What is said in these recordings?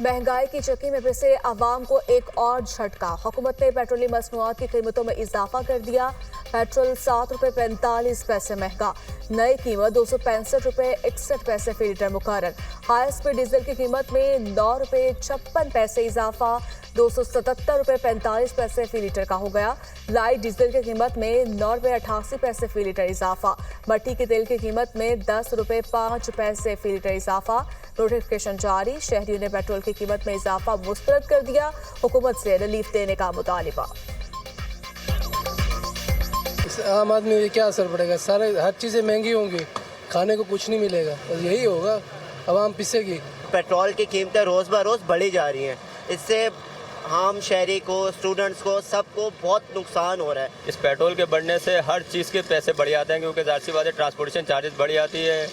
महंगाई की चक्की में पिसे आवाम को एक और झटका। हुकूमत ने पेट्रोलियम मसनूआत की कीमतों में इजाफा कर दिया। पेट्रोल ₹7.45 महंगा। नई कीमत ₹265.61 फी लीटर मुकर्रर। हाई स्पीड डीजल की कीमत में ₹9.56 इजाफा, ₹277.45 फी लीटर का हो गया। लाइट डीजल की कीमत में ₹9.88 फी लीटर इजाफा। भट्टी के तेल की कीमत में ₹10.05 फी लीटर इजाफा। नोटिफिकेशन जारी। शहरियों ने पेट्रोल की कीमत में इजाफा मुस्तरद कर दिया। हुकूमत से रिलीफ देने का मुतालिबा। आम आदमी पे क्या असर पड़ेगा? सारे हर चीज़ें महंगी होंगी, खाने को कुछ नहीं मिलेगा, बस यही होगा, आवाम पिसेगी। पेट्रोल की कीमतें रोज़ ब रोज़ बढ़ी जा रही हैं। इससे आम शहरी को, स्टूडेंट्स को, सबको बहुत नुकसान हो रहा है। इस पेट्रोल के बढ़ने से हर चीज़ के पैसे बढ़ जाते हैं, क्योंकि ज़ाहिर सी बात है ट्रांसपोर्टेशन चार्जेस बढ़ जाती है।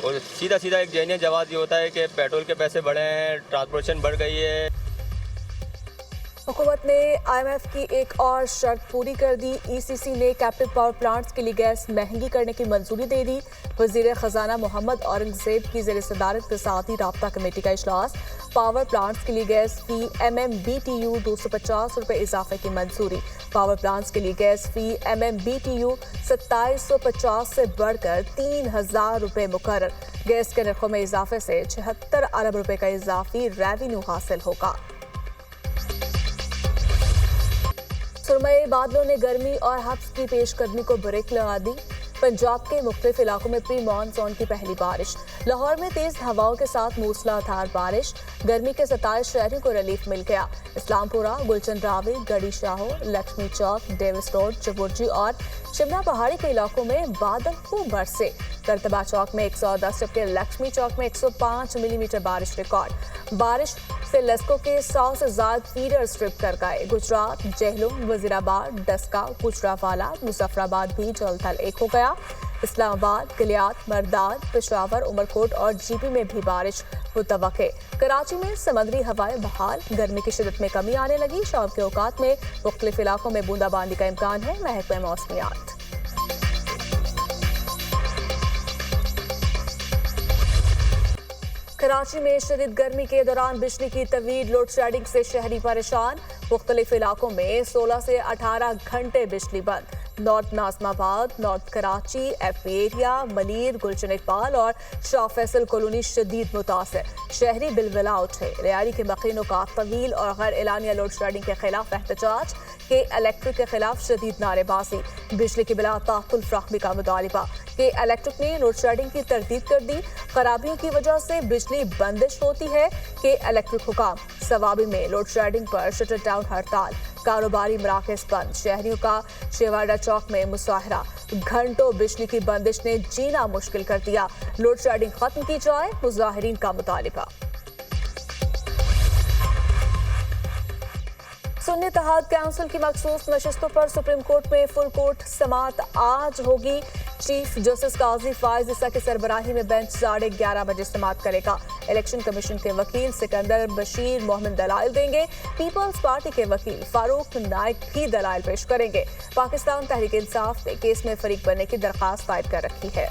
और सीधा एक जेन्युइन जवाब ये होता है कि पेट्रोल के पैसे बढ़े हैं, ट्रांसपोर्टेशन बढ़ गई है। हुकूमत ने IMF की एक और शर्त पूरी कर दी। ECC ने कैप्टिव पावर प्लांट्स के लिए गैस महंगी करने की मंजूरी दे दी। वजीर खजाना मोहम्मद औरंगजेब की ज़ेर सदारत के साथ ही राब्ता कमेटी का इजलास। पावर प्लांट्स के लिए गैस फी MMBTU ₹250 इजाफे की मंजूरी। पावर प्लांट्स के लिए गैस फी MMBTU 2750 से बढ़कर ₹3000 मुकर्रर। गैस के नरखों में इजाफे से 76 अरब रुपए का इजाफी रेवेन्यू हासिल होगा। सुरमई बादलों ने गर्मी और हब्स की पेशकदमी को ब्रेक लगा दी। पंजाब के मुख्तलिफ इलाकों में प्री मानसून की पहली बारिश। लाहौर में तेज हवाओं के साथ मूसलाधार बारिश। गर्मी के 27 शहरों को रिलीफ मिल गया। इस्लामपुरा, गुलचंद रावी, गढ़ी शाहो, लक्ष्मी चौक, डेविस रोड, चबुर्जी और शिमला पहाड़ी के इलाकों में बादल खूब बरसे। करतबा चौक में 110 जबकि लक्ष्मी चौक में 105 मिलीमीटर बारिश रिकॉर्ड। बारिश से लस्को के 100 से ज्यादा फीडर स्ट्रिप कर गए। गुजरात, जहलुम, वजीराबाद, डस्का, गुजरावाला, मुजफ्फराबाद भी जलथल एक हो गया। इस्लामाबाद, किलियात, मरदाद, पेशावर, उमरकोट और GP में भी बारिश मुतवक्के। कराची में समुद्री हवाएं बहाल। गर्मी की शिद्दत में कमी आने लगी। शाम के औकात में मुख्तलिफ इलाकों में बूंदाबांदी का इम्कान है। महकमा मौसमियात। कराची में शदीद गर्मी के दौरान बिजली की तवील लोड शेडिंग से शहरी परेशान। मुख्तलिफ इलाकों में 16 से 18 घंटे बिजली बंद। North Nazimabad, north Karachi, FP area, Malir, Gulshan Iqbal और शाह फैसल कॉलोनी शदीद मुतासर। शहरी बिलबिला उठे। रियाली के मकीनों का तवील और गैर एलानिया लोड शेडिंग के खिलाफ एहतजाज। के इलेक्ट्रिक के खिलाफ शदीद नारेबाजी। बिजली की बिला ताकुल फ्राहमी का मुतालिबा। के इलेक्ट्रिक ने लोड शेडिंग की तरदीद कर दी। खराबियों की वजह से बिजली बंदिश होती है। के इलेक्ट्रिक हुकाम। सवाबी में लोड शेडिंग पर शटर डाउन हड़ताल। कारोबारी मराकज़ बंद। शहरियों का शेवाड़ा चौक में मुजाहरा। घंटों बिजली की बंदिश ने जीना मुश्किल कर दिया। लोड शेडिंग खत्म की जाए, मुजाहिरीन का मुतालिबा। सुन्नी इत्तेहाद काउंसिल की मखसूस नशिस्तों पर सुप्रीम कोर्ट में फुल कोर्ट समाअत आज होगी। चीफ जस्टिस काजी फाइज ईसा की सरबराही में बेंच 11:30 बजे समाअत करेगा। इलेक्शन कमीशन के वकील सिकंदर बशीर मोहम्मद दलाइल देंगे। पीपल्स पार्टी के वकील फारूक नाइक भी दलाइल पेश करेंगे। पाकिस्तान तहरीक इंसाफ ने केस में फरीक बनने की दरख्वास्त दायर कर रखी है।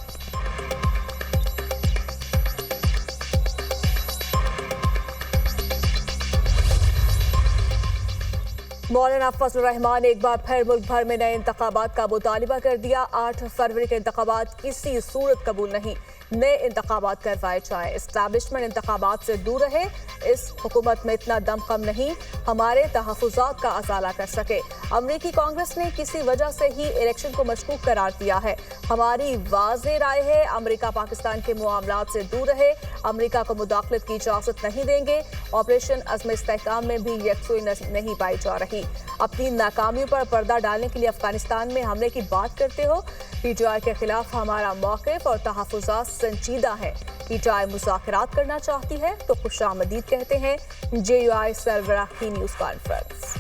मौलाना फजल रहमान ने एक बार फिर मुल्क भर में नए इंतखाबात का मुतालिबा कर दिया। 8 फरवरी के इंतखाबात किसी सूरत कबूल नहीं। नए इंतखाबात करवाए जाए। एस्टैब्लिशमेंट इंतखाबात से दूर रहे। इस हुकूमत में इतना दमखम नहीं हमारे तहफ़्फ़ुज़ात का अज़ाला कर सके। अमरीकी कांग्रेस ने किसी वजह से ही इलेक्शन को मशकूक करार दिया है। हमारी वाज़ेह राय है अमरीका पाकिस्तान के मामलात से दूर रहे। अमरीका को मुदाखलत की इजाज़त नहीं देंगे। ऑपरेशन अज़्म इस्तेहकाम में भी यकसुई नहीं पाई जा रही। अपनी नाकामियों पर पर्दा डालने के लिए अफगानिस्तान में हमले की बात करते हो। PTI के खिलाफ हमारा मौक़िफ़ और तहफ़्फ़ुज़ात संजीदा है। PTI मुज़ाकरात करना चाहती है तो खुशामदीद कहते हैं। JUI सरबराह की न्यूज़ कॉन्फ्रेंस।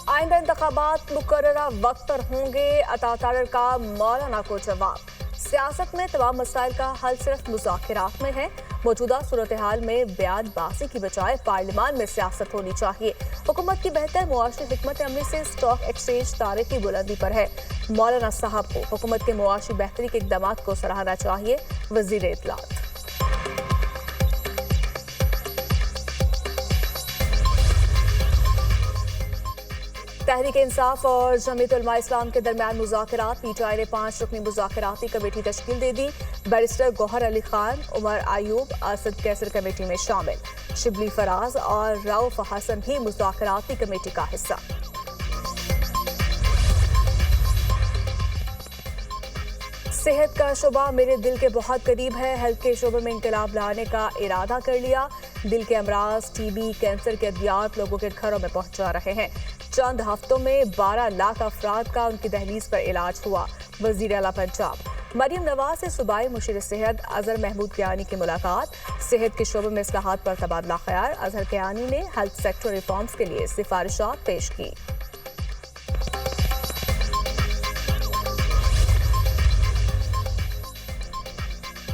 आइंदा इंतखाबात मुकर्ररा वक्त पर होंगे। अता तारर का मौलाना को जवाब। सियासत में तमाम मसाइल का हल सिर्फ मुज़ाकरात में है। मौजूदा सूरत हाल में बयानबाजी की बजाय पार्लियामान में सियासत होनी चाहिए। हुकूमत की बेहतर मुआशी हिकमत अमली से स्टॉक एक्सचेंज तारीख की बुलंदी पर है। मौलाना साहब को हुकूमत के मुआशी बेहतरी के इक़दामात को सराहना चाहिए। वज़ीर इत्तलात। तहरीक इंसाफ और जमीयत उलमा इस्लाम के दरमियान मुज़ाकरात। पीटीआई ने 5 रुकनी मुज़ाकराती कमेटी तश्कील दे दी। बैरिस्टर गौहर अली खान, उमर आयूब, असद कैसर कमेटी में शामिल। शिबली फराज और रऊफ हसन भी मुज़ाकराती कमेटी का हिस्सा। सेहत का शोबा मेरे दिल के बहुत करीब है। हेल्थ के शोबे में इंकलाब लाने का इरादा कर लिया। दिल के अमराज, टीबी, कैंसर के अद्वियात लोगों के घरों में पहुंचा रहे हैं। चंद हफ्तों में 12 लाख अफराद का उनकी दहलीज पर इलाज हुआ। वजीर आला पंजाब मरियम नवाज से सूबाई मुशीर सेहत अजहर महमूद कियानी की मुलाकात। सेहत के शोबे में इस्लाहात पर तबादला ख्याल। अजहर कियानी ने हेल्थ सेक्टर रिफॉर्म्स के लिए सिफारिशात पेश की।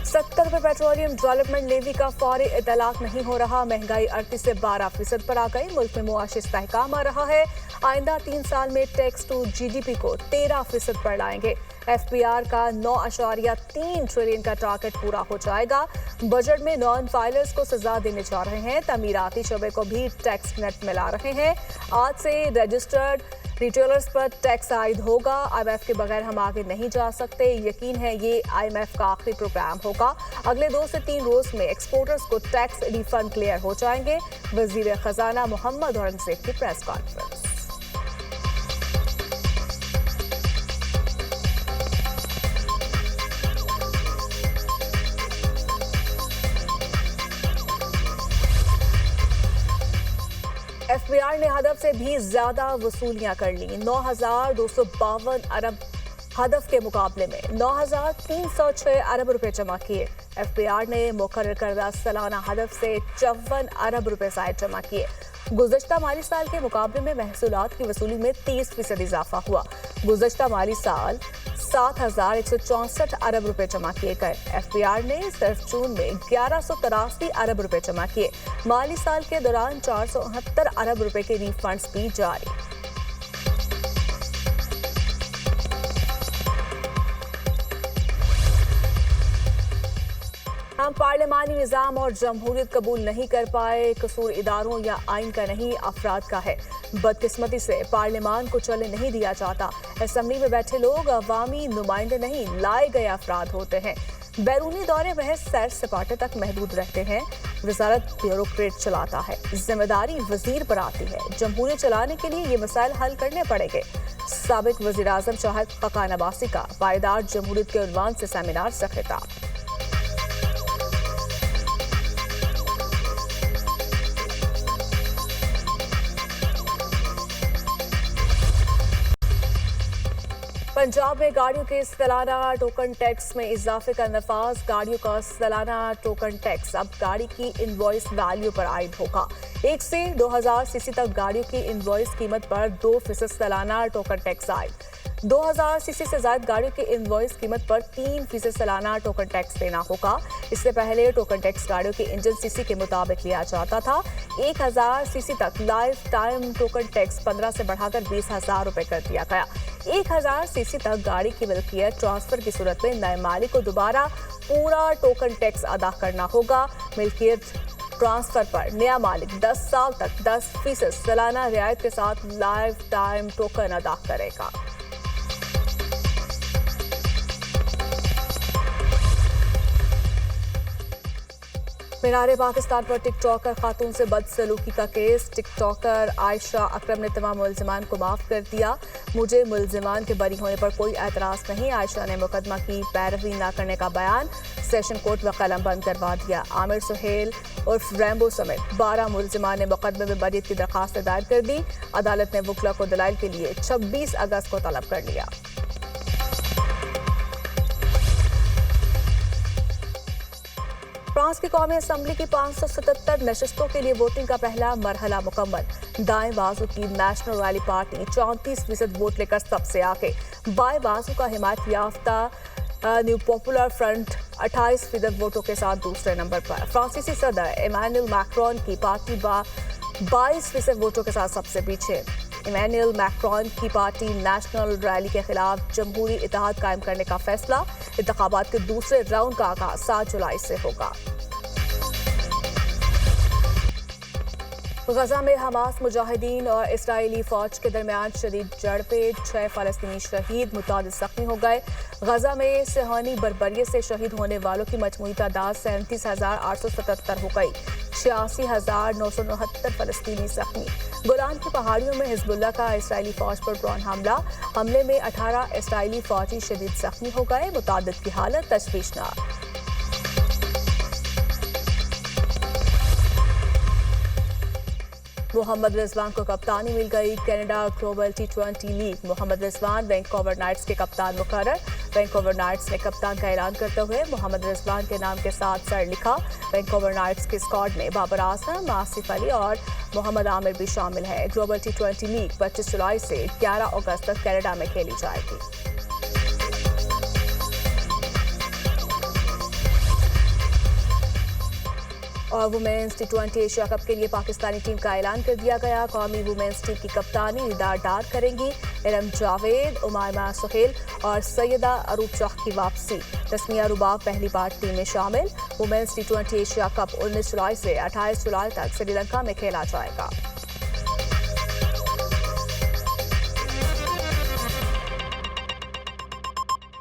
₹70 पेट्रोलियम डेवलपमेंट लेवी का फौरी इतलाक नहीं हो रहा। महंगाई 38 से 12% पर आ गई। मुल्क में मुआशी इस्तेहकाम आ रहा है। आइंदा 3 साल में टैक्स टू GDP को 13% पर लाएंगे। FPR का 9.3 ट्रिलियन का टारगेट पूरा हो जाएगा। बजट में नॉन फाइलर्स को सजा देने जा रहे हैं। तमीराती शोबे को भी टैक्स नेट मिला रहे हैं। आज से रजिस्टर्ड रिटेलर्स पर टैक्स आयद होगा। IMF के बगैर हम आगे नहीं जा सकते। यकीन है ये IMF का आखिरी प्रोग्राम होगा। अगले 2 से 3 रोज में एक्सपोर्टर्स को टैक्स रिफंड क्लियर हो जाएंगे। वजीर खजाना मोहम्मद औरंगजेब की प्रेस कॉन्फ्रेंस। FBR ने हदफ से भी ज्यादा वसूलियां कर ली। 9,252 अरब हदफ के मुकाबले में 9,306 अरब रुपए जमा किए। FBR ने मुकर्रर करदा सालाना हदफ से 54 अरब रुपए जायद जमा किए। गुज़श्ता माली साल के मुकाबले में महसूलात की वसूली में 30% इजाफा हुआ। गुज़श्ता माली साल 7,164 अरब रुपए जमा किए गए। FBR ने सिर्फ जून में 1183 अरब रुपए जमा किए। माली साल के दौरान 469 अरब रुपए के रिफंड्स भी जारी। हम पार्लिमानी निज़ाम और जमहूरियत कबूल नहीं कर पाए। कसूर इदारों या आइन का नहीं, अफराद का है। बदकिस्मती से पार्लियामान को चलने नहीं दिया जाता। असेंबली में बैठे लोग अवामी नुमाइंदे नहीं, लाए गए अफराद होते हैं। बैरूनी दौरे बहस सैर सपाटे तक महदूद रहते हैं। वजारत ब्यूरोक्रेट चलाता है। जिम्मेदारी वजीर पर आती है। जमहूरियत चलाने के लिए ये मसाइल हल करने पड़ेंगे। साबिक वजीर आजम शाहिद खकान अब्बासी का पायदार जमहूरियत के उन्वान से सेमिनार से खिताब। पंजाब में गाड़ियों के सालाना टोकन टैक्स में इजाफे का नफाज। गाड़ियों का सालाना टोकन टैक्स अब गाड़ी की इनवॉइस वैल्यू पर आयद होगा। 1 से 2000 सीसी तक गाड़ियों की इनवॉइस कीमत पर 2% सालाना टोकन टैक्स आयद। 2000 सीसी से ज्यादा गाड़ियों की इनवॉइस कीमत पर 3% सालाना टोकन टैक्स देना होगा। इससे पहले टोकन टैक्स गाड़ियों की इंजन सीसी के मुताबिक लिया जाता था। 1000 सीसी तक लाइफ टाइम टोकन टैक्स 15 से बढ़ाकर 20,000 रुपए कर दिया गया। 1000 सीसी तक गाड़ी की मिल्कियत ट्रांसफर की सूरत में नए मालिक को दोबारा पूरा टोकन टैक्स अदा करना होगा। मिल्कियत ट्रांसफर पर नया मालिक 10 साल तक 10% सालाना रियायत के साथ लाइफ टाइम टोकन अदा करेगा। मीनार पाकिस्तान पर टिकटॉकर खातून से बदसलूकी का केस। टिकटॉकर आयशा अकरम ने तमाम मुलजिमान को माफ कर दिया। मुझे मुलजिमान के बरी होने पर कोई एतराज नहीं। आयशा ने मुकदमा की पैरवी न करने का बयान सेशन कोर्ट में कलम बंद करवा दिया। आमिर सुहेल उर्फ रैम्बो समेत 12 मुलजिमान ने मुकदमे में बरीत की दरखास्त दायर कर दी। अदालत ने वकला को दलाइल के लिए 26 अगस्त को तलब कर लिया। फ्रांस की कौमी असम्बली की 577 नशस्तों के लिए वोटिंग का पहला मरहला मुकम्मल। दाएं बाजू की नेशनल रैली पार्टी 34% वोट लेकर सबसे आगे। बाएं बाजू का हिमायत याफ्ता न्यू पॉपुलर फ्रंट 28% वोटों के साथ दूसरे नंबर पर। फ्रांसीसी सदर इमैनुअल मैक्रोन की पार्टी 22% वोटों के साथ सबसे पीछे। इमैनुअल मैक्रोन की पार्टी नेशनल रैली के खिलाफ जमहूरी इत्तेहाद कायम करने का फैसला। इंतखाबात के दूसरे राउंड का आगाज 7 जुलाई से होगा। गजा में हमास मुजाहिदीन और इसराइली फौज के दरमियान शदीद झड़पें, 6 फलस्तीनी शहीद, मुतादिद जख्मी हो गए। गजा में सेहानी बर्बरियत से शहीद होने वालों की मजमूई तादाद 37,877 हो गई। 86,969 फलस्तीनी जख्मी। गोलान की पहाड़ियों में हिजबुल्लाह का इसराइली फौज पर ड्रोन हमले में 18 इसराइली फौजी शदीद जख्मी हो गए। मुतादिद की हालत तशवीशनाक। मोहम्मद रिजवान को कप्तानी मिल गई। Canada global T20 league Mohammad Rizwan Vancouver Knights के कप्तान मुकर्रर। वैंकूवर नाइट्स ने कप्तान का ऐलान करते हुए मोहम्मद रिजवान के नाम के साथ सर लिखा। वैंकूवर नाइट्स के स्क्वाड में बाबर आजम, आसिफ अली और मोहम्मद आमिर भी शामिल है। ग्लोबल T20 लीग 25 जुलाई से 11 अगस्त तक कनाडा में खेली जाएगी। और वुमेन्स T20 एशिया कप के लिए पाकिस्तानी टीम का ऐलान कर दिया गया। कौमी वुमेन्स टीम की कप्तानी निदार डार करेंगी। इरम जावेद, उमायमा सुहेल और सैयदा अरूप शाह की वापसी। तस्मिया रुबाब पहली बार टीम में शामिल। वुमेन्स T20 एशिया कप 19 जुलाई से 28 जुलाई तक श्रीलंका में खेला जाएगा।